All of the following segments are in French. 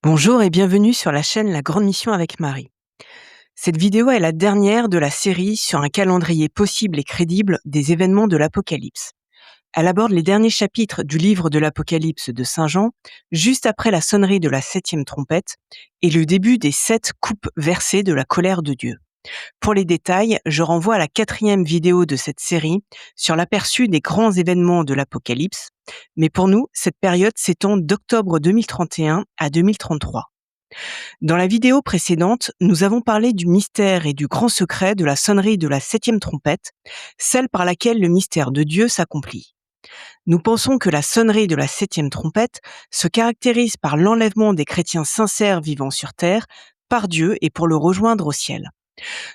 Bonjour et bienvenue sur la chaîne La Grande Mission avec Marie. Cette vidéo est la dernière de la série sur un calendrier possible et crédible des événements de l'Apocalypse. Elle aborde les derniers chapitres du livre de l'Apocalypse de Saint Jean, juste après la sonnerie de la 7e trompette et le début des 7 coupes versées de la colère de Dieu. Pour les détails, je renvoie à la 4e vidéo de cette série sur l'aperçu des grands événements de l'Apocalypse, mais pour nous, cette période s'étend d'octobre 2031 à 2033. Dans la vidéo précédente, nous avons parlé du mystère et du grand secret de la sonnerie de la 7e trompette, celle par laquelle le mystère de Dieu s'accomplit. Nous pensons que la sonnerie de la 7e trompette se caractérise par l'enlèvement des chrétiens sincères vivant sur terre par Dieu et pour le rejoindre au ciel.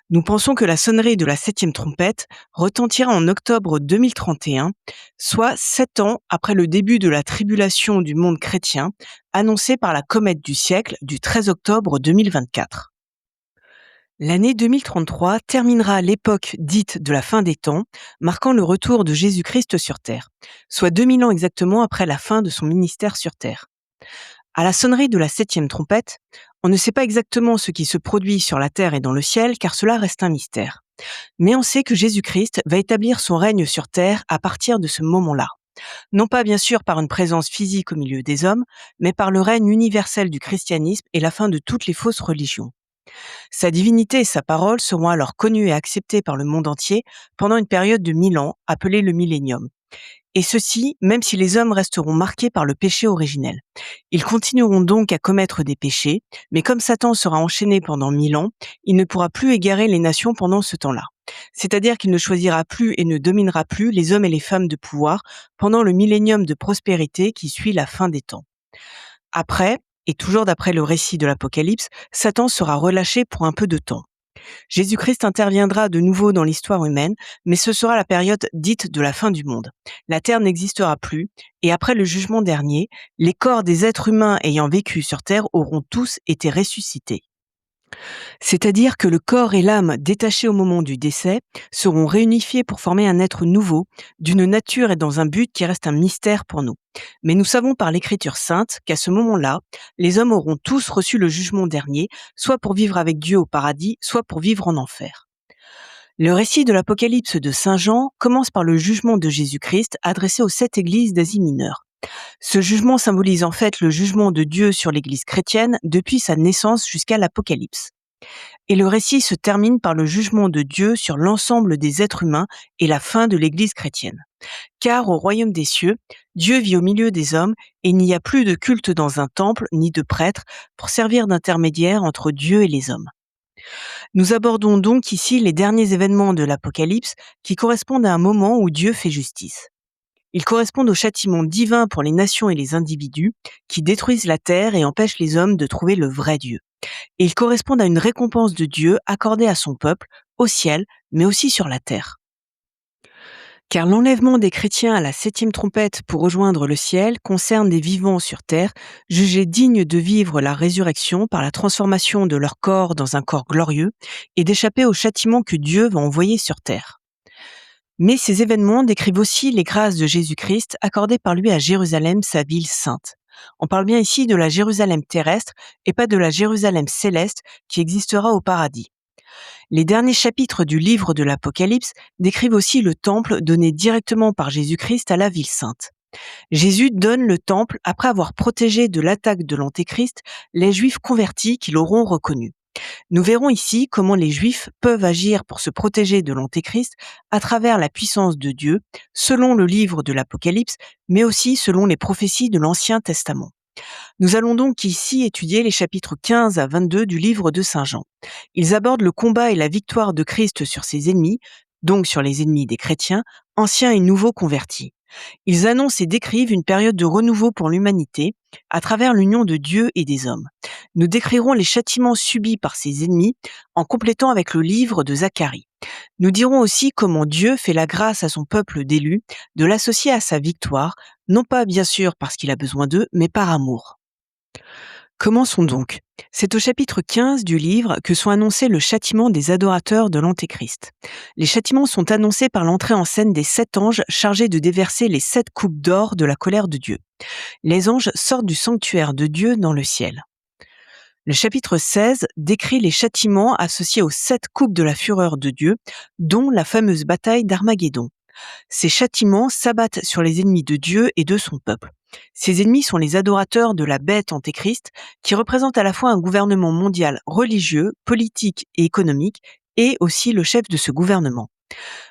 Nous pensons que la sonnerie de la 7e trompette retentira en octobre 2031, soit 7 ans après le début de la tribulation du monde chrétien, annoncée par la comète du siècle du 13 octobre 2024. L'année 2033 terminera l'époque dite de la fin des temps, marquant le retour de Jésus-Christ sur terre, soit 2000 ans exactement après la fin de son ministère sur terre. À la sonnerie de la 7e trompette, on ne sait pas exactement ce qui se produit sur la terre et dans le ciel, car cela reste un mystère. Mais on sait que Jésus-Christ va établir son règne sur terre à partir de ce moment-là. Non pas bien sûr par une présence physique au milieu des hommes, mais par le règne universel du christianisme et la fin de toutes les fausses religions. Sa divinité et sa parole seront alors connues et acceptées par le monde entier pendant une période de 1000 ans, appelée le millénium. Et ceci, même si les hommes resteront marqués par le péché originel. Ils continueront donc à commettre des péchés, mais comme Satan sera enchaîné pendant 1000 ans, il ne pourra plus égarer les nations pendant ce temps-là. C'est-à-dire qu'il ne choisira plus et ne dominera plus les hommes et les femmes de pouvoir pendant le millénium de prospérité qui suit la fin des temps. Après, et toujours d'après le récit de l'Apocalypse, Satan sera relâché pour un peu de temps. Jésus-Christ interviendra de nouveau dans l'histoire humaine, mais ce sera la période dite de la fin du monde. La terre n'existera plus, et après le jugement dernier, les corps des êtres humains ayant vécu sur terre auront tous été ressuscités. C'est-à-dire que le corps et l'âme détachés au moment du décès seront réunifiés pour former un être nouveau, d'une nature et dans un but qui reste un mystère pour nous. Mais nous savons par l'Écriture sainte qu'à ce moment-là, les hommes auront tous reçu le jugement dernier, soit pour vivre avec Dieu au paradis, soit pour vivre en enfer. Le récit de l'Apocalypse de Saint Jean commence par le jugement de Jésus-Christ adressé aux 7 églises d'Asie mineure. Ce jugement symbolise en fait le jugement de Dieu sur l'Église chrétienne depuis sa naissance jusqu'à l'Apocalypse. Et le récit se termine par le jugement de Dieu sur l'ensemble des êtres humains et la fin de l'Église chrétienne. Car au royaume des cieux, Dieu vit au milieu des hommes et il n'y a plus de culte dans un temple ni de prêtre pour servir d'intermédiaire entre Dieu et les hommes. Nous abordons donc ici les derniers événements de l'Apocalypse qui correspondent à un moment où Dieu fait justice. Ils correspondent au châtiment divin pour les nations et les individus qui détruisent la terre et empêchent les hommes de trouver le vrai Dieu. Et ils correspondent à une récompense de Dieu accordée à son peuple, au ciel, mais aussi sur la terre. Car l'enlèvement des chrétiens à la 7e trompette pour rejoindre le ciel concerne des vivants sur terre, jugés dignes de vivre la résurrection par la transformation de leur corps dans un corps glorieux et d'échapper au châtiment que Dieu va envoyer sur terre. Mais ces événements décrivent aussi les grâces de Jésus-Christ accordées par lui à Jérusalem, sa ville sainte. On parle bien ici de la Jérusalem terrestre et pas de la Jérusalem céleste qui existera au paradis. Les derniers chapitres du livre de l'Apocalypse décrivent aussi le temple donné directement par Jésus-Christ à la ville sainte. Jésus donne le temple après avoir protégé de l'attaque de l'Antéchrist les Juifs convertis qui l'auront reconnu. Nous verrons ici comment les Juifs peuvent agir pour se protéger de l'Antéchrist à travers la puissance de Dieu, selon le livre de l'Apocalypse, mais aussi selon les prophéties de l'Ancien Testament. Nous allons donc ici étudier les chapitres 15 à 22 du livre de Saint Jean. Ils abordent le combat et la victoire de Christ sur ses ennemis, donc sur les ennemis des chrétiens, anciens et nouveaux convertis. Ils annoncent et décrivent une période de renouveau pour l'humanité à travers l'union de Dieu et des hommes. Nous décrirons les châtiments subis par ses ennemis en complétant avec le livre de Zacharie. Nous dirons aussi comment Dieu fait la grâce à son peuple d'élus de l'associer à sa victoire, non pas bien sûr parce qu'il a besoin d'eux, mais par amour. Commençons donc. C'est au chapitre 15 du livre que sont annoncés le châtiment des adorateurs de l'Antéchrist. Les châtiments sont annoncés par l'entrée en scène des 7 anges chargés de déverser les 7 coupes d'or de la colère de Dieu. Les anges sortent du sanctuaire de Dieu dans le ciel. Le chapitre 16 décrit les châtiments associés aux 7 coupes de la fureur de Dieu, dont la fameuse bataille d'Armageddon. Ces châtiments s'abattent sur les ennemis de Dieu et de son peuple. Ces ennemis sont les adorateurs de la bête antéchrist, qui représente à la fois un gouvernement mondial religieux, politique et économique, et aussi le chef de ce gouvernement.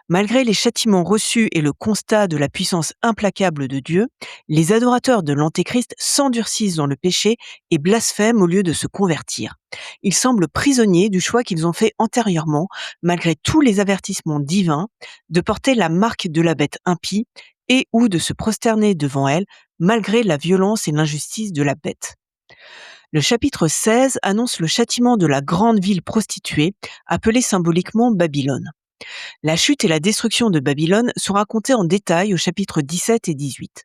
Malgré les châtiments reçus et le constat de la puissance implacable de Dieu, les adorateurs de l'Antéchrist s'endurcissent dans le péché et blasphèment au lieu de se convertir. Ils semblent prisonniers du choix qu'ils ont fait antérieurement, malgré tous les avertissements divins, de porter la marque de la bête impie et ou de se prosterner devant elle, malgré la violence et l'injustice de la bête. Le chapitre 16 annonce le châtiment de la grande ville prostituée, appelée symboliquement Babylone. La chute et la destruction de Babylone sont racontées en détail au chapitre 17 et 18.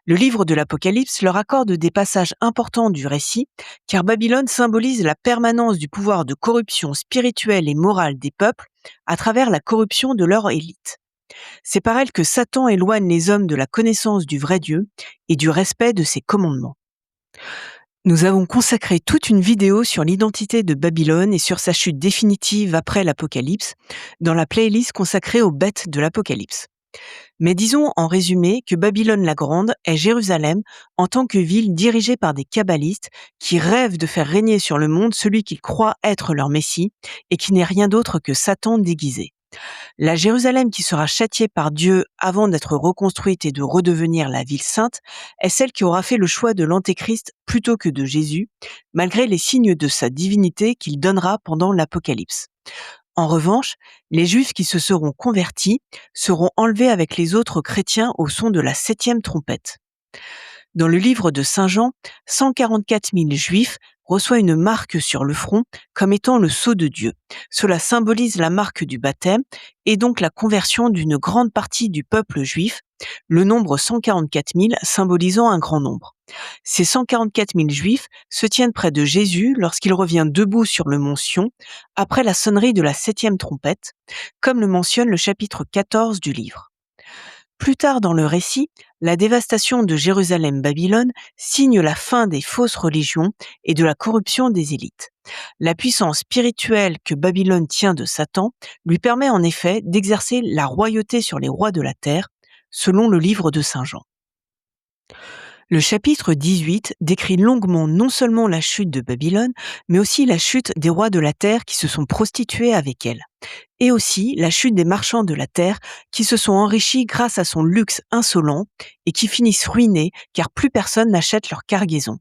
Le livre de l'Apocalypse leur accorde des passages importants du récit, car Babylone symbolise la permanence du pouvoir de corruption spirituelle et morale des peuples à travers la corruption de leur élite. C'est par elle que Satan éloigne les hommes de la connaissance du vrai Dieu et du respect de ses commandements. Nous avons consacré toute une vidéo sur l'identité de Babylone et sur sa chute définitive après l'Apocalypse, dans la playlist consacrée aux bêtes de l'Apocalypse. Mais disons en résumé que Babylone la Grande est Jérusalem en tant que ville dirigée par des kabbalistes qui rêvent de faire régner sur le monde celui qu'ils croient être leur Messie et qui n'est rien d'autre que Satan déguisé. La Jérusalem qui sera châtiée par Dieu avant d'être reconstruite et de redevenir la ville sainte est celle qui aura fait le choix de l'Antéchrist plutôt que de Jésus, malgré les signes de sa divinité qu'il donnera pendant l'Apocalypse. En revanche, les Juifs qui se seront convertis seront enlevés avec les autres chrétiens au son de la 7e trompette. Dans le livre de Saint Jean, 144 000 Juifs reçoivent une marque sur le front comme étant le sceau de Dieu. Cela symbolise la marque du baptême et donc la conversion d'une grande partie du peuple juif, le nombre 144 000 symbolisant un grand nombre. Ces 144 000 Juifs se tiennent près de Jésus lorsqu'il revient debout sur le mont Sion après la sonnerie de la 7e trompette, comme le mentionne le chapitre 14 du livre. Plus tard dans le récit, la dévastation de Jérusalem-Babylone signe la fin des fausses religions et de la corruption des élites. La puissance spirituelle que Babylone tient de Satan lui permet en effet d'exercer la royauté sur les rois de la terre, selon le livre de Saint Jean. Le chapitre 18 décrit longuement non seulement la chute de Babylone, mais aussi la chute des rois de la terre qui se sont prostitués avec elle, et aussi la chute des marchands de la terre qui se sont enrichis grâce à son luxe insolent et qui finissent ruinés car plus personne n'achète leur cargaison.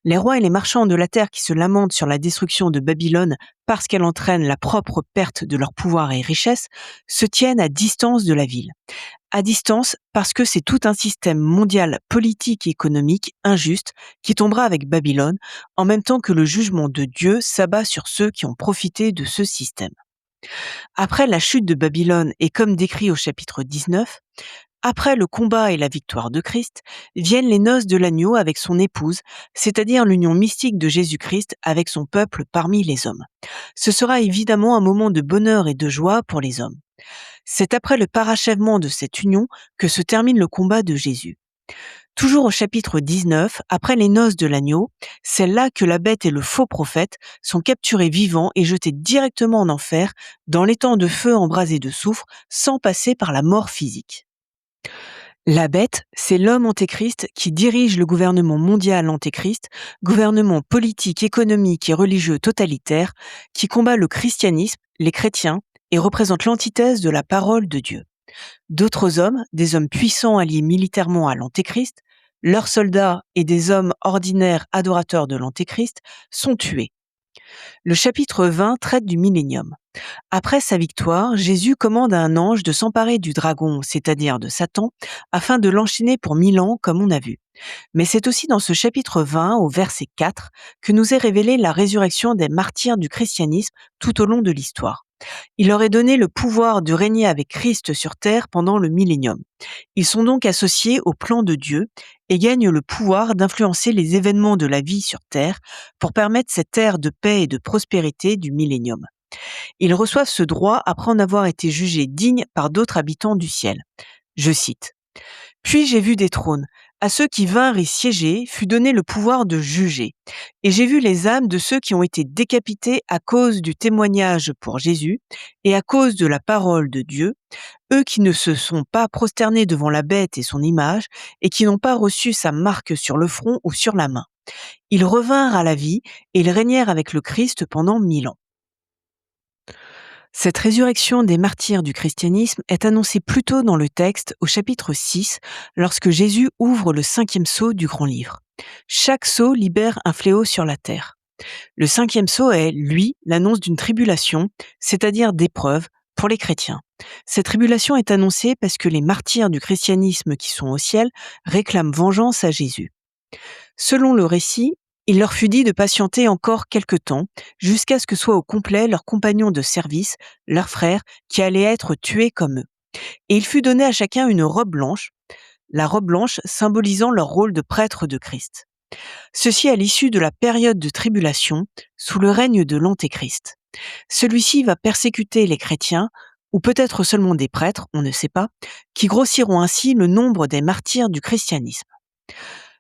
Les rois et les marchands de la terre qui se lamentent sur la destruction de Babylone parce qu'elle entraîne la propre perte de leur pouvoir et richesse se tiennent à distance de la ville. À distance parce que c'est tout un système mondial politique et économique injuste qui tombera avec Babylone, en même temps que le jugement de Dieu s'abat sur ceux qui ont profité de ce système. Après la chute de Babylone et comme décrit au chapitre 19, après le combat et la victoire de Christ, viennent les noces de l'agneau avec son épouse, c'est-à-dire l'union mystique de Jésus-Christ avec son peuple parmi les hommes. Ce sera évidemment un moment de bonheur et de joie pour les hommes. C'est après le parachèvement de cette union que se termine le combat de Jésus. Toujours au chapitre 19, après les noces de l'agneau, c'est là que la bête et le faux prophète sont capturés vivants et jetés directement en enfer, dans l'étang de feu embrasé de soufre, sans passer par la mort physique. La bête, c'est l'homme antéchrist qui dirige le gouvernement mondial antéchrist, gouvernement politique, économique et religieux totalitaire, qui combat le christianisme, les chrétiens, et représente l'antithèse de la parole de Dieu. D'autres hommes, des hommes puissants alliés militairement à l'antéchrist, leurs soldats et des hommes ordinaires adorateurs de l'antéchrist, sont tués. Le chapitre 20 traite du millénium. Après sa victoire, Jésus commande à un ange de s'emparer du dragon, c'est-à-dire de Satan, afin de l'enchaîner pour 1000 ans, comme on a vu. Mais c'est aussi dans ce chapitre 20, au verset 4, que nous est révélée la résurrection des martyrs du christianisme tout au long de l'histoire. Il leur est donné le pouvoir de régner avec Christ sur terre pendant le millénium. Ils sont donc associés au plan de Dieu et gagnent le pouvoir d'influencer les événements de la vie sur terre pour permettre cette ère de paix et de prospérité du millénium. Ils reçoivent ce droit après en avoir été jugés dignes par d'autres habitants du ciel. Je cite. « Puis j'ai vu des trônes. À ceux qui vinrent y siéger fut donné le pouvoir de juger. Et j'ai vu les âmes de ceux qui ont été décapités à cause du témoignage pour Jésus et à cause de la parole de Dieu, eux qui ne se sont pas prosternés devant la bête et son image, et qui n'ont pas reçu sa marque sur le front ou sur la main. Ils revinrent à la vie et ils régnèrent avec le Christ pendant 1000 ans. Cette résurrection des martyrs du christianisme est annoncée plus tôt dans le texte, au chapitre 6, lorsque Jésus ouvre le 5e sceau du grand livre. Chaque sceau libère un fléau sur la terre. Le 5e sceau est, lui, l'annonce d'une tribulation, c'est-à-dire d'épreuves, pour les chrétiens. Cette tribulation est annoncée parce que les martyrs du christianisme qui sont au ciel réclament vengeance à Jésus. Selon le récit, il leur fut dit de patienter encore quelque temps, jusqu'à ce que soient au complet leurs compagnons de service, leurs frères, qui allaient être tués comme eux. Et il fut donné à chacun une robe blanche, la robe blanche symbolisant leur rôle de prêtre de Christ. Ceci à l'issue de la période de tribulation, sous le règne de l'Antéchrist. Celui-ci va persécuter les chrétiens, ou peut-être seulement des prêtres, on ne sait pas, qui grossiront ainsi le nombre des martyrs du christianisme.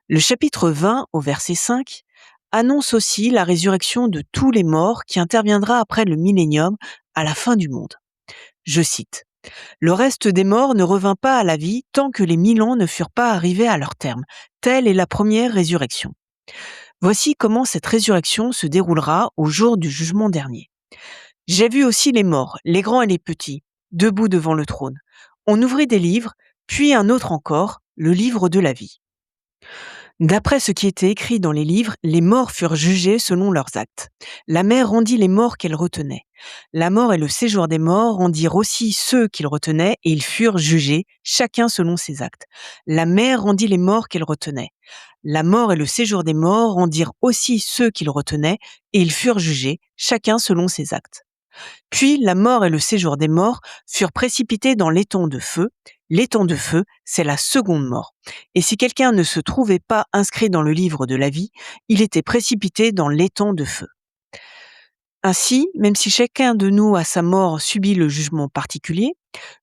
Le chapitre 20, au verset 5, annonce aussi la résurrection de tous les morts qui interviendra après le millénium, à la fin du monde. Je cite. Le reste des morts ne revint pas à la vie tant que les 1000 ans ne furent pas arrivés à leur terme. Telle est la première résurrection. Voici comment cette résurrection se déroulera au jour du jugement dernier. J'ai vu aussi les morts, les grands et les petits, debout devant le trône. On ouvrit des livres, puis un autre encore, le livre de la vie. D'après ce qui était écrit dans les livres, les morts furent jugés selon leurs actes. La mer rendit les morts qu'elle retenait. La mort et le séjour des morts rendirent aussi ceux qu'ils retenaient et ils furent jugés, chacun selon ses actes. La mer rendit les morts qu'elle retenait. La mort et le séjour des morts rendirent aussi ceux qu'ils retenaient et ils furent jugés, chacun selon ses actes. Puis la mort et le séjour des morts furent précipités dans l'étang de feu. L'étang de feu, c'est la seconde mort. Et si quelqu'un ne se trouvait pas inscrit dans le livre de la vie, il était précipité dans l'étang de feu. Ainsi, même si chacun de nous à sa mort subit le jugement particulier,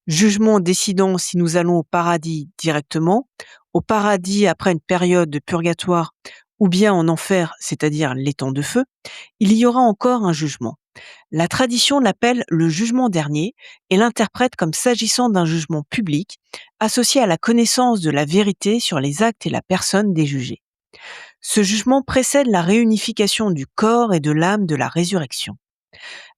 jugement décidant si nous allons au paradis directement, au paradis après une période de purgatoire, ou bien en enfer, c'est-à-dire l'étang de feu, il y aura encore un jugement. La tradition l'appelle le jugement dernier et l'interprète comme s'agissant d'un jugement public associé à la connaissance de la vérité sur les actes et la personne des jugés. Ce jugement précède la réunification du corps et de l'âme de la résurrection.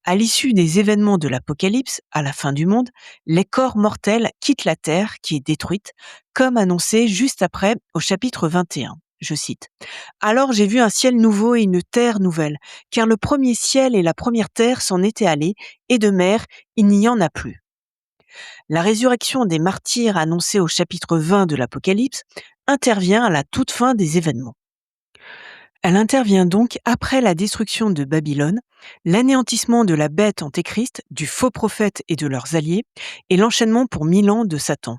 À l'issue des événements de l'Apocalypse, à la fin du monde, les corps mortels quittent la terre qui est détruite, comme annoncé juste après au chapitre 21. Je cite. Alors j'ai vu un ciel nouveau et une terre nouvelle, car le premier ciel et la première terre s'en étaient allés, et de mer, il n'y en a plus. La résurrection des martyrs annoncée au chapitre 20 de l'Apocalypse intervient à la toute fin des événements. Elle intervient donc après la destruction de Babylone, l'anéantissement de la bête antéchrist, du faux prophète et de leurs alliés, et l'enchaînement pour 1000 ans de Satan.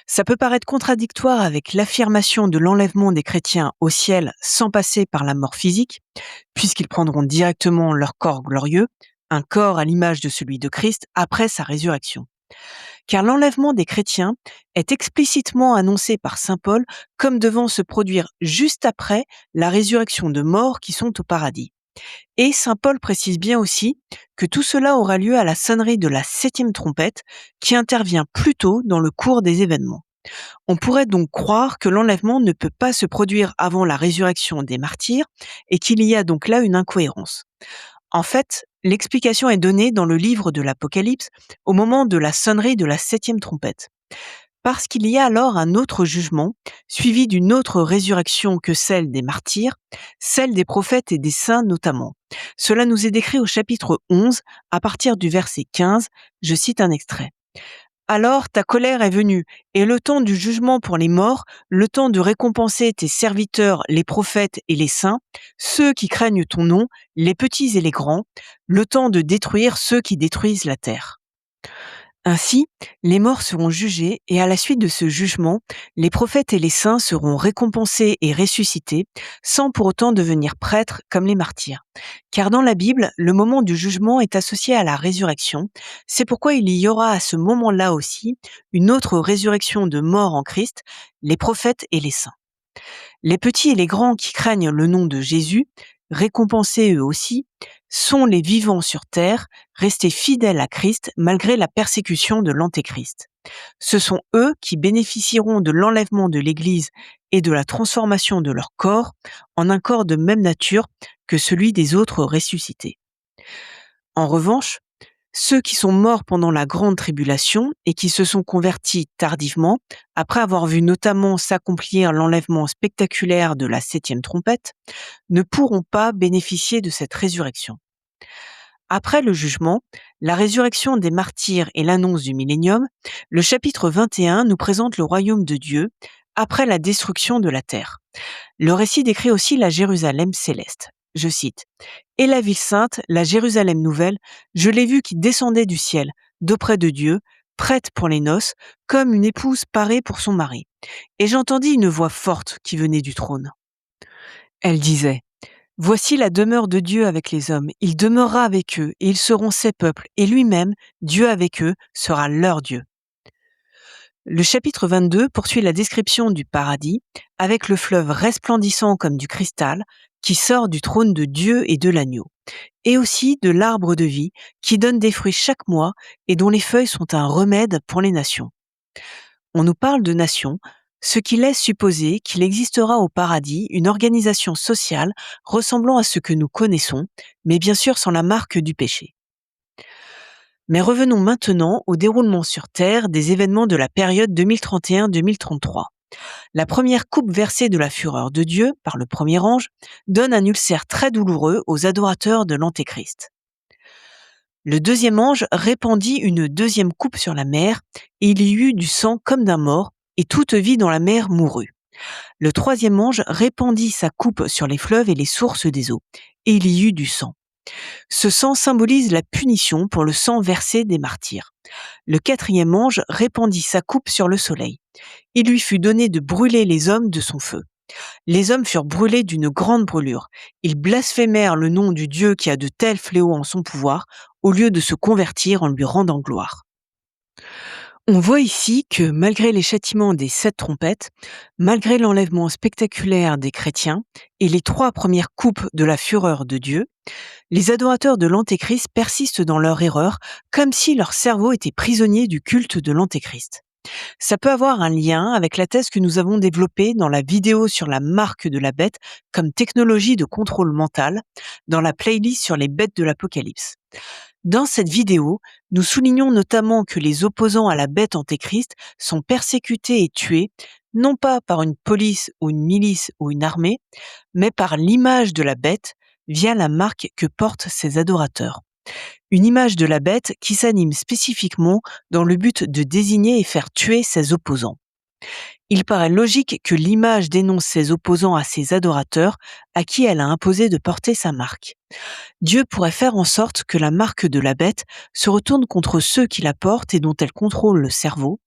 Ça peut paraître contradictoire avec l'affirmation de l'enlèvement des chrétiens au ciel sans passer par la mort physique, puisqu'ils prendront directement leur corps glorieux, un corps à l'image de celui de Christ après sa résurrection. Car l'enlèvement des chrétiens est explicitement annoncé par saint Paul comme devant se produire juste après la résurrection de morts qui sont au paradis. Et saint Paul précise bien aussi que tout cela aura lieu à la sonnerie de la 7e trompette qui intervient plus tôt dans le cours des événements. On pourrait donc croire que l'enlèvement ne peut pas se produire avant la résurrection des martyrs et qu'il y a donc là une incohérence. En fait, l'explication est donnée dans le livre de l'Apocalypse au moment de la sonnerie de la 7e trompette. Parce qu'il y a alors un autre jugement, suivi d'une autre résurrection que celle des martyrs, celle des prophètes et des saints notamment. Cela nous est décrit au chapitre 11, à partir du verset 15, je cite un extrait. Alors ta colère est venue, et le temps du jugement pour les morts, le temps de récompenser tes serviteurs, les prophètes et les saints, ceux qui craignent ton nom, les petits et les grands, le temps de détruire ceux qui détruisent la terre. Ainsi, les morts seront jugés et à la suite de ce jugement, les prophètes et les saints seront récompensés et ressuscités sans pour autant devenir prêtres comme les martyrs. Car dans la Bible, le moment du jugement est associé à la résurrection. C'est pourquoi il y aura à ce moment-là aussi une autre résurrection de morts en Christ, les prophètes et les saints. Les petits et les grands qui craignent le nom de Jésus, récompensés eux aussi, sont les vivants sur terre, restés fidèles à Christ malgré la persécution de l'Antéchrist. Ce sont eux qui bénéficieront de l'enlèvement de l'Église et de la transformation de leur corps en un corps de même nature que celui des autres ressuscités. En revanche, ceux qui sont morts pendant la grande tribulation et qui se sont convertis tardivement, après avoir vu notamment s'accomplir l'enlèvement spectaculaire de la 7e trompette, ne pourront pas bénéficier de cette résurrection. Après le jugement, la résurrection des martyrs et l'annonce du millénium, le chapitre 21 nous présente le royaume de Dieu après la destruction de la terre. Le récit décrit aussi la Jérusalem céleste. Je cite: « Et la ville sainte, la Jérusalem nouvelle, je l'ai vue qui descendait du ciel, d'auprès de Dieu, prête pour les noces, comme une épouse parée pour son mari. Et j'entendis une voix forte qui venait du trône. Elle disait: Voici la demeure de Dieu avec les hommes. Il demeurera avec eux, et ils seront ses peuples, et lui-même, Dieu avec eux, sera leur Dieu. » Le chapitre 22 poursuit la description du paradis, avec le fleuve resplendissant comme du cristal, qui sort du trône de Dieu et de l'agneau, et aussi de l'arbre de vie, qui donne des fruits chaque mois, et dont les feuilles sont un remède pour les nations. On nous parle de nations, ce qui laisse supposer qu'il existera au paradis une organisation sociale ressemblant à ce que nous connaissons, mais bien sûr sans la marque du péché. Mais revenons maintenant au déroulement sur Terre des événements de la période 2031-2033. La première coupe versée de la fureur de Dieu par le premier ange donne un ulcère très douloureux aux adorateurs de l'Antéchrist. Le deuxième ange répandit une deuxième coupe sur la mer, et il y eut du sang comme d'un mort, et toute vie dans la mer mourut. Le troisième ange répandit sa coupe sur les fleuves et les sources des eaux, et il y eut du sang. Ce sang symbolise la punition pour le sang versé des martyrs. Le quatrième ange répandit sa coupe sur le soleil. Il lui fut donné de brûler les hommes de son feu. Les hommes furent brûlés d'une grande brûlure. Ils blasphémèrent le nom du Dieu qui a de tels fléaux en son pouvoir, au lieu de se convertir en lui rendant gloire. On voit ici que malgré les châtiments des 7 trompettes, malgré l'enlèvement spectaculaire des chrétiens et les 3 premières coupes de la fureur de Dieu, les adorateurs de l'Antéchrist persistent dans leur erreur comme si leur cerveau était prisonnier du culte de l'Antéchrist. Ça peut avoir un lien avec la thèse que nous avons développée dans la vidéo sur la marque de la bête comme technologie de contrôle mental dans la playlist sur les bêtes de l'Apocalypse. Dans cette vidéo, nous soulignons notamment que les opposants à la bête antéchrist sont persécutés et tués, non pas par une police ou une milice ou une armée, mais par l'image de la bête via la marque que portent ses adorateurs. Une image de la bête qui s'anime spécifiquement dans le but de désigner et faire tuer ses opposants. Il paraît logique que l'image dénonce ses opposants à ses adorateurs à qui elle a imposé de porter sa marque. Dieu pourrait faire en sorte que la marque de la bête se retourne contre ceux qui la portent et dont elle contrôle le cerveau,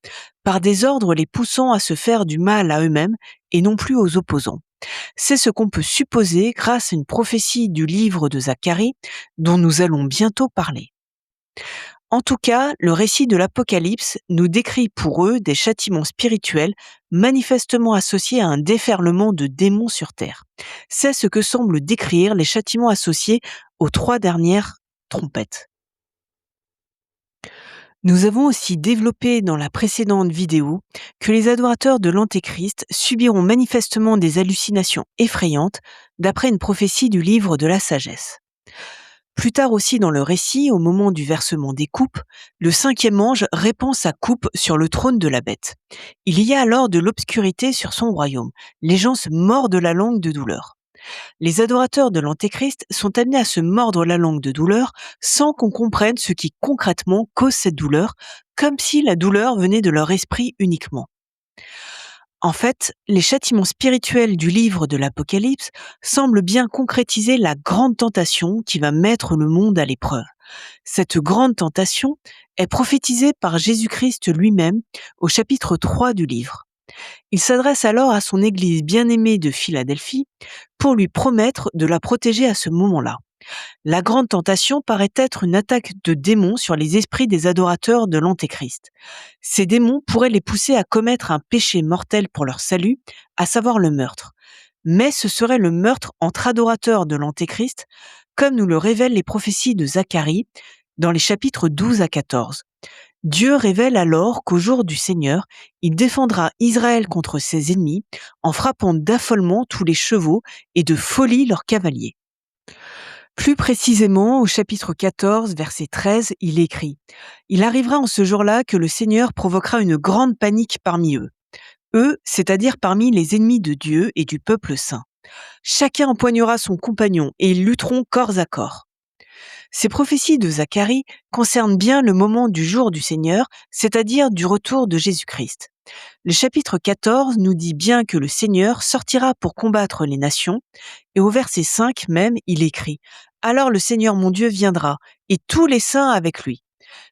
par des ordres les poussant à se faire du mal à eux-mêmes et non plus aux opposants. C'est ce qu'on peut supposer grâce à une prophétie du livre de Zacharie dont nous allons bientôt parler. En tout cas, le récit de l'Apocalypse nous décrit pour eux des châtiments spirituels manifestement associés à un déferlement de démons sur terre. C'est ce que semblent décrire les châtiments associés aux 3 dernières trompettes. Nous avons aussi développé dans la précédente vidéo que les adorateurs de l'Antéchrist subiront manifestement des hallucinations effrayantes d'après une prophétie du livre de la sagesse. Plus tard aussi dans le récit, au moment du versement des coupes, le 5e ange répand sa coupe sur le trône de la bête. Il y a alors de l'obscurité sur son royaume. Les gens se mordent la langue de douleur. Les adorateurs de l'Antéchrist sont amenés à se mordre la langue de douleur sans qu'on comprenne ce qui concrètement cause cette douleur, comme si la douleur venait de leur esprit uniquement. En fait, les châtiments spirituels du livre de l'Apocalypse semblent bien concrétiser la grande tentation qui va mettre le monde à l'épreuve. Cette grande tentation est prophétisée par Jésus-Christ lui-même au chapitre 3 du livre. Il s'adresse alors à son Église bien-aimée de Philadelphie pour lui promettre de la protéger à ce moment-là. La grande tentation paraît être une attaque de démons sur les esprits des adorateurs de l'Antéchrist. Ces démons pourraient les pousser à commettre un péché mortel pour leur salut, à savoir le meurtre. Mais ce serait le meurtre entre adorateurs de l'Antéchrist, comme nous le révèlent les prophéties de Zacharie dans les chapitres 12 à 14. Dieu révèle alors qu'au jour du Seigneur, il défendra Israël contre ses ennemis en frappant d'affolement tous les chevaux et de folie leurs cavaliers. Plus précisément, au chapitre 14, verset 13, il écrit « Il arrivera en ce jour-là que le Seigneur provoquera une grande panique parmi eux. Eux, c'est-à-dire parmi les ennemis de Dieu et du peuple saint. Chacun empoignera son compagnon et ils lutteront corps à corps. » Ces prophéties de Zacharie concernent bien le moment du jour du Seigneur, c'est-à-dire du retour de Jésus-Christ. Le chapitre 14 nous dit bien que le Seigneur sortira pour combattre les nations, et au verset 5 même, il écrit « Alors le Seigneur mon Dieu viendra, et tous les saints avec lui ».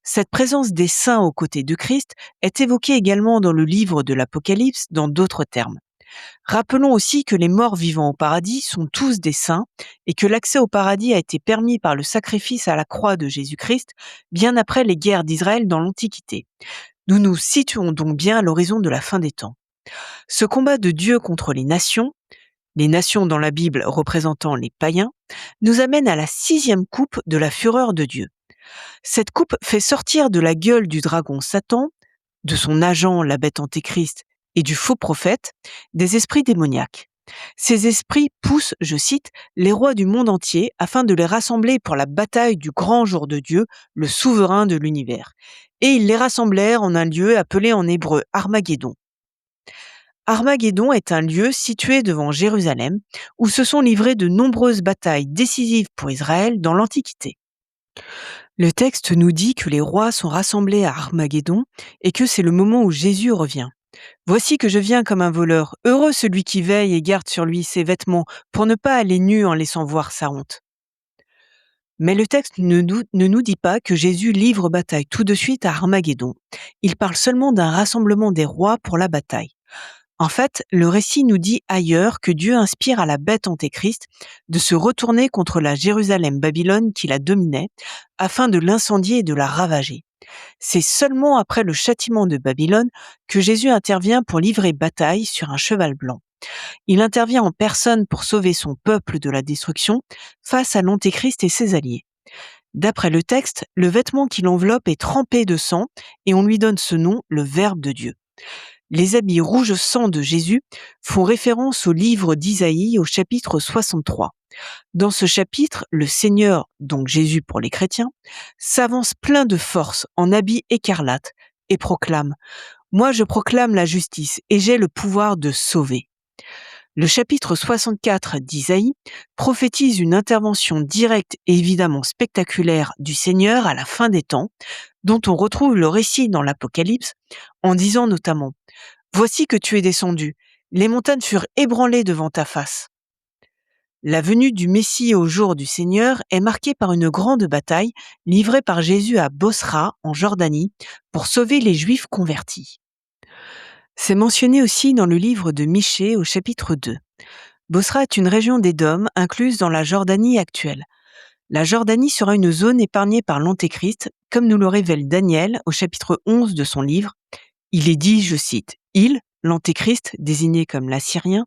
Cette présence des saints aux côtés de Christ est évoquée également dans le livre de l'Apocalypse dans d'autres termes. Rappelons aussi que les morts vivant au paradis sont tous des saints et que l'accès au paradis a été permis par le sacrifice à la croix de Jésus-Christ bien après les guerres d'Israël dans l'Antiquité. Nous nous situons donc bien à l'horizon de la fin des temps. Ce combat de Dieu contre les nations dans la Bible représentant les païens, nous amène à la 6e coupe de la fureur de Dieu. Cette coupe fait sortir de la gueule du dragon Satan, de son agent la bête antéchrist et du faux prophète, des esprits démoniaques. Ces esprits poussent, je cite, les rois du monde entier afin de les rassembler pour la bataille du grand jour de Dieu, le souverain de l'univers. Et ils les rassemblèrent en un lieu appelé en hébreu Armageddon. Armageddon est un lieu situé devant Jérusalem où se sont livrées de nombreuses batailles décisives pour Israël dans l'Antiquité. Le texte nous dit que les rois sont rassemblés à Armageddon et que c'est le moment où Jésus revient. Voici que je viens comme un voleur. Heureux celui qui veille et garde sur lui ses vêtements pour ne pas aller nu en laissant voir sa honte. Mais le texte ne nous dit pas que Jésus livre bataille tout de suite à Armageddon. Il parle seulement d'un rassemblement des rois pour la bataille. En fait, le récit nous dit ailleurs que Dieu inspire à la bête antéchrist de se retourner contre la Jérusalem-Babylone qui la dominait, afin de l'incendier et de la ravager. C'est seulement après le châtiment de Babylone que Jésus intervient pour livrer bataille sur un cheval blanc. Il intervient en personne pour sauver son peuple de la destruction face à l'antéchrist et ses alliés. D'après le texte, le vêtement qui l'enveloppe est trempé de sang et on lui donne ce nom, le Verbe de Dieu. Les habits rouge sang de Jésus font référence au livre d'Isaïe au chapitre 63. Dans ce chapitre, le Seigneur, donc Jésus pour les chrétiens, s'avance plein de force en habit écarlate et proclame « Moi je proclame la justice et j'ai le pouvoir de sauver ». Le chapitre 64 d'Isaïe prophétise une intervention directe et évidemment spectaculaire du Seigneur à la fin des temps, dont on retrouve le récit dans l'Apocalypse, en disant notamment « Voici que tu es descendu, les montagnes furent ébranlées devant ta face ». La venue du Messie au jour du Seigneur est marquée par une grande bataille livrée par Jésus à Bosra, en Jordanie, pour sauver les Juifs convertis. C'est mentionné aussi dans le livre de Michée au chapitre 2. Bosra est une région d'Édom incluse dans la Jordanie actuelle. La Jordanie sera une zone épargnée par l'Antéchrist, comme nous le révèle Daniel au chapitre 11 de son livre. Il est dit, je cite, « Il, l'Antéchrist, désigné comme l'Assyrien,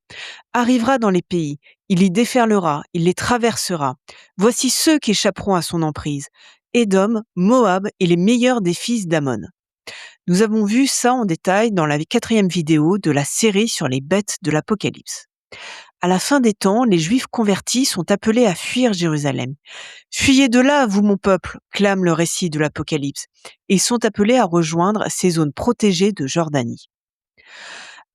arrivera dans les pays, il y déferlera, il les traversera. Voici ceux qui échapperont à son emprise, Édom, Moab et les meilleurs des fils d'Ammon. » Nous avons vu ça en détail dans la 4e vidéo de la série sur les bêtes de l'Apocalypse. À la fin des temps, les Juifs convertis sont appelés à fuir Jérusalem. « Fuyez de là, vous mon peuple !» clame le récit de l'Apocalypse. Et ils sont appelés à rejoindre ces zones protégées de Jordanie.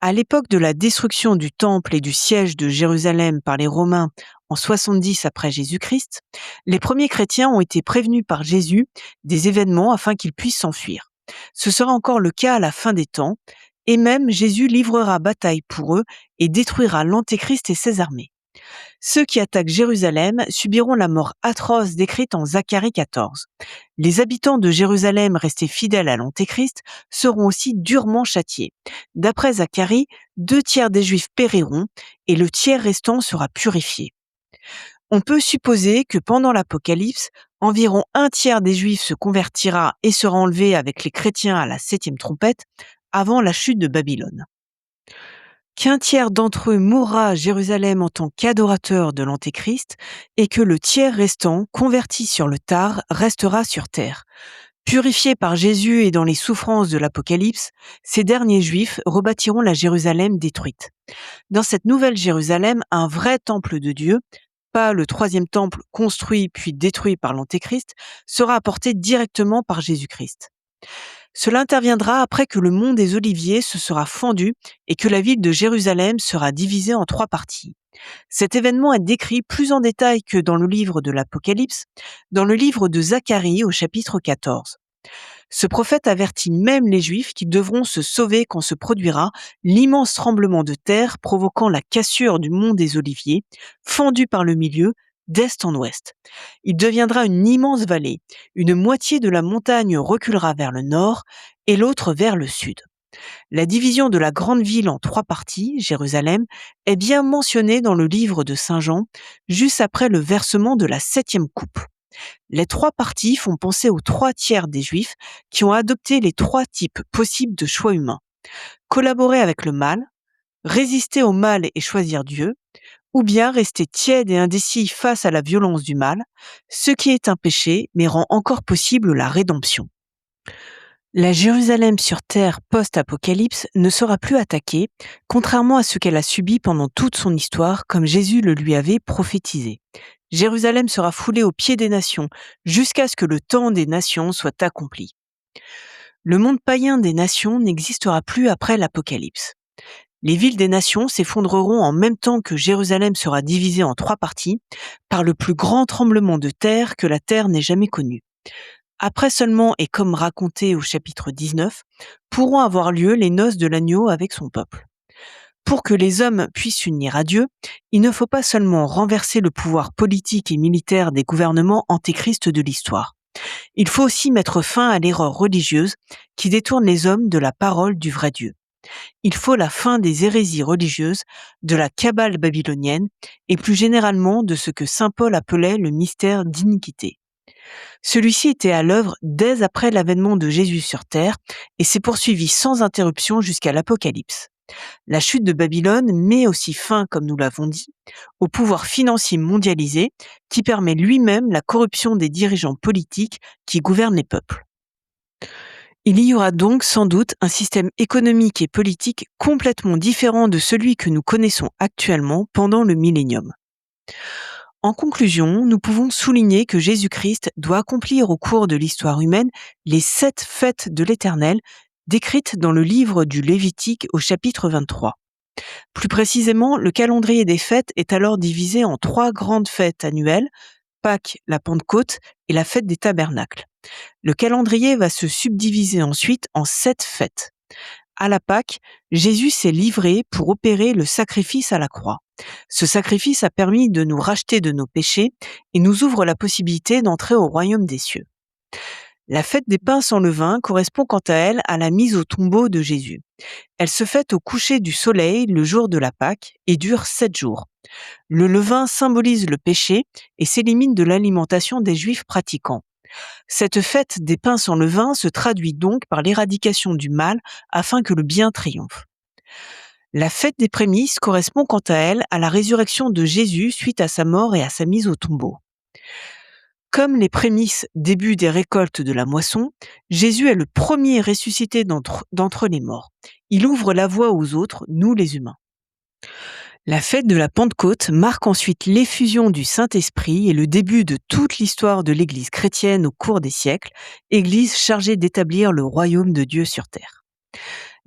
À l'époque de la destruction du temple et du siège de Jérusalem par les Romains en 70 après Jésus-Christ, les premiers chrétiens ont été prévenus par Jésus des événements afin qu'ils puissent s'enfuir. Ce sera encore le cas à la fin des temps, et même Jésus livrera bataille pour eux et détruira l'Antéchrist et ses armées. Ceux qui attaquent Jérusalem subiront la mort atroce décrite en Zacharie 14. Les habitants de Jérusalem restés fidèles à l'Antéchrist seront aussi durement châtiés. D'après Zacharie, 2/3 des Juifs périront et le tiers restant sera purifié. On peut supposer que pendant l'Apocalypse, environ 1/3 des Juifs se convertira et sera enlevé avec les chrétiens à la 7e trompette, avant la chute de Babylone. Qu'un tiers d'entre eux mourra à Jérusalem en tant qu'adorateur de l'Antéchrist et que le tiers restant, converti sur le tard, restera sur terre. Purifiés par Jésus et dans les souffrances de l'Apocalypse, ces derniers Juifs rebâtiront la Jérusalem détruite. Dans cette nouvelle Jérusalem, un vrai temple de Dieu, pas le 3e temple construit puis détruit par l'Antéchrist, sera apporté directement par Jésus-Christ. Cela interviendra après que le mont des Oliviers se sera fendu et que la ville de Jérusalem sera divisée en 3 parties. Cet événement est décrit plus en détail que dans le livre de l'Apocalypse, dans le livre de Zacharie au chapitre 14. Ce prophète avertit même les Juifs qu'ils devront se sauver quand se produira l'immense tremblement de terre provoquant la cassure du mont des Oliviers, fendu par le milieu, d'est en ouest. Il deviendra une immense vallée. Une moitié de la montagne reculera vers le nord et l'autre vers le sud. La division de la grande ville en 3 parties, Jérusalem, est bien mentionnée dans le livre de Saint Jean, juste après le versement de la 7e coupe. Les 3 parties font penser aux 3/3 des Juifs qui ont adopté les 3 types possibles de choix humains. Collaborer avec le mal, résister au mal et choisir Dieu, ou bien rester tiède et indécis face à la violence du mal, ce qui est un péché mais rend encore possible la rédemption. La Jérusalem sur terre post-apocalypse ne sera plus attaquée, contrairement à ce qu'elle a subi pendant toute son histoire, comme Jésus le lui avait prophétisé. Jérusalem sera foulée aux pieds des nations, jusqu'à ce que le temps des nations soit accompli. Le monde païen des nations n'existera plus après l'Apocalypse. Les villes des nations s'effondreront en même temps que Jérusalem sera divisée en 3 parties, par le plus grand tremblement de terre que la terre n'ait jamais connu. Après seulement, et comme raconté au chapitre 19, pourront avoir lieu les noces de l'agneau avec son peuple. Pour que les hommes puissent s'unir à Dieu, il ne faut pas seulement renverser le pouvoir politique et militaire des gouvernements antéchristes de l'histoire. Il faut aussi mettre fin à l'erreur religieuse qui détourne les hommes de la parole du vrai Dieu. Il faut la fin des hérésies religieuses, de la cabale babylonienne et plus généralement de ce que saint Paul appelait le mystère d'iniquité. Celui-ci était à l'œuvre dès après l'avènement de Jésus sur terre et s'est poursuivi sans interruption jusqu'à l'Apocalypse. La chute de Babylone met aussi fin, comme nous l'avons dit, au pouvoir financier mondialisé qui permet lui-même la corruption des dirigeants politiques qui gouvernent les peuples. Il y aura donc sans doute un système économique et politique complètement différent de celui que nous connaissons actuellement pendant le millénium. En conclusion, nous pouvons souligner que Jésus-Christ doit accomplir au cours de l'histoire humaine les 7 fêtes de l'Éternel décrites dans le livre du Lévitique au chapitre 23. Plus précisément, le calendrier des fêtes est alors divisé en 3 grandes fêtes annuelles, Pâques, la Pentecôte et la fête des Tabernacles. Le calendrier va se subdiviser ensuite en 7 fêtes. À la Pâque, Jésus s'est livré pour opérer le sacrifice à la croix. Ce sacrifice a permis de nous racheter de nos péchés et nous ouvre la possibilité d'entrer au royaume des cieux. La fête des pains sans levain correspond quant à elle à la mise au tombeau de Jésus. Elle se fête au coucher du soleil le jour de la Pâque et dure 7 jours. Le levain symbolise le péché et s'élimine de l'alimentation des Juifs pratiquants. Cette fête des pains sans levain se traduit donc par l'éradication du mal afin que le bien triomphe. La fête des prémices correspond quant à elle à la résurrection de Jésus suite à sa mort et à sa mise au tombeau. Comme les prémices, début des récoltes de la moisson, Jésus est le premier ressuscité d'entre les morts. Il ouvre la voie aux autres, nous les humains. La fête de la Pentecôte marque ensuite l'effusion du Saint-Esprit et le début de toute l'histoire de l'Église chrétienne au cours des siècles, Église chargée d'établir le royaume de Dieu sur terre.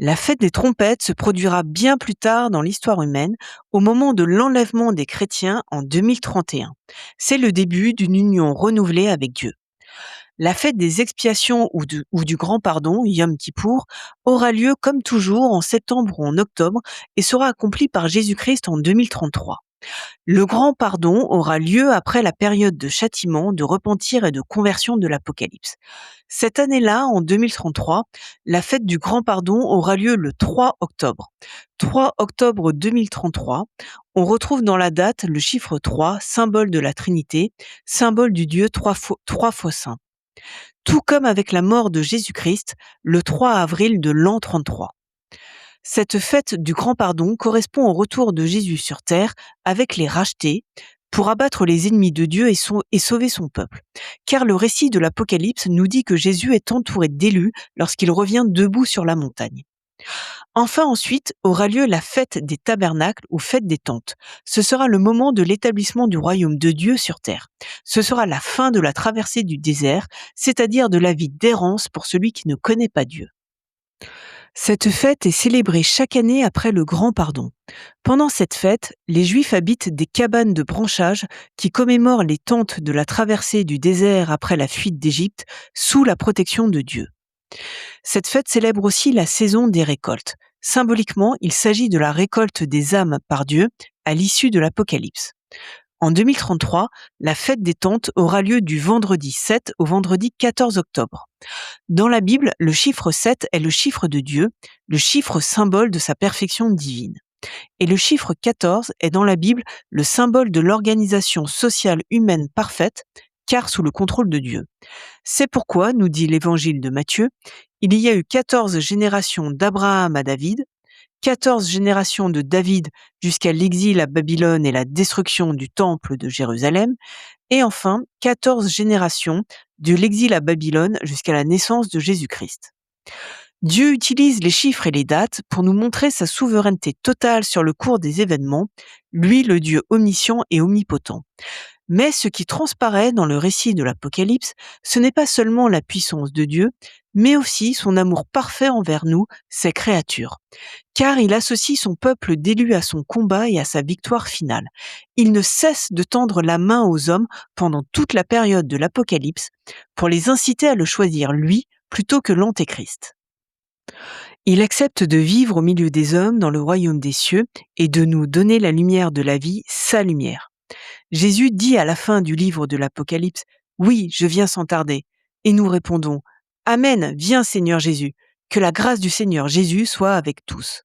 La fête des trompettes se produira bien plus tard dans l'histoire humaine, au moment de l'enlèvement des chrétiens en 2031. C'est le début d'une union renouvelée avec Dieu. La fête des expiations ou du grand pardon, Yom Kippour, aura lieu comme toujours en septembre ou en octobre et sera accomplie par Jésus-Christ en 2033. Le grand pardon aura lieu après la période de châtiment, de repentir et de conversion de l'Apocalypse. Cette année-là, en 2033, la fête du grand pardon aura lieu le 3 octobre. 3 octobre 2033, on retrouve dans la date le chiffre 3, symbole de la Trinité, symbole du Dieu trois fois saint. Tout comme avec la mort de Jésus-Christ, le 3 avril de l'an 33. Cette fête du grand pardon correspond au retour de Jésus sur terre avec les rachetés pour abattre les ennemis de Dieu et sauver son peuple. Car le récit de l'Apocalypse nous dit que Jésus est entouré d'élus lorsqu'il revient debout sur la montagne. Enfin, ensuite, aura lieu la fête des tabernacles ou fête des tentes. Ce sera le moment de l'établissement du royaume de Dieu sur terre. Ce sera la fin de la traversée du désert, c'est-à-dire de la vie d'errance pour celui qui ne connaît pas Dieu. Cette fête est célébrée chaque année après le Grand Pardon. Pendant cette fête, les Juifs habitent des cabanes de branchage qui commémorent les tentes de la traversée du désert après la fuite d'Égypte sous la protection de Dieu. Cette fête célèbre aussi la saison des récoltes. Symboliquement, il s'agit de la récolte des âmes par Dieu à l'issue de l'Apocalypse. En 2033, la fête des tentes aura lieu du vendredi 7 au vendredi 14 octobre. Dans la Bible, le chiffre 7 est le chiffre de Dieu, le chiffre symbole de sa perfection divine. Et le chiffre 14 est dans la Bible le symbole de l'organisation sociale humaine parfaite, car sous le contrôle de Dieu. C'est pourquoi, nous dit l'évangile de Matthieu, il y a eu 14 générations d'Abraham à David, 14 générations de David jusqu'à l'exil à Babylone et la destruction du temple de Jérusalem, et enfin 14 générations de l'exil à Babylone jusqu'à la naissance de Jésus-Christ. Dieu utilise les chiffres et les dates pour nous montrer sa souveraineté totale sur le cours des événements, lui le Dieu omniscient et omnipotent. Mais ce qui transparaît dans le récit de l'Apocalypse, ce n'est pas seulement la puissance de Dieu, mais aussi son amour parfait envers nous, ses créatures. Car il associe son peuple d'élus à son combat et à sa victoire finale. Il ne cesse de tendre la main aux hommes pendant toute la période de l'Apocalypse pour les inciter à le choisir lui plutôt que l'Antéchrist. Il accepte de vivre au milieu des hommes dans le royaume des cieux et de nous donner la lumière de la vie, sa lumière. Jésus dit à la fin du livre de l'Apocalypse, « Oui, je viens sans tarder. » Et nous répondons, « Amen, viens Seigneur Jésus. » Que la grâce du Seigneur Jésus soit avec tous.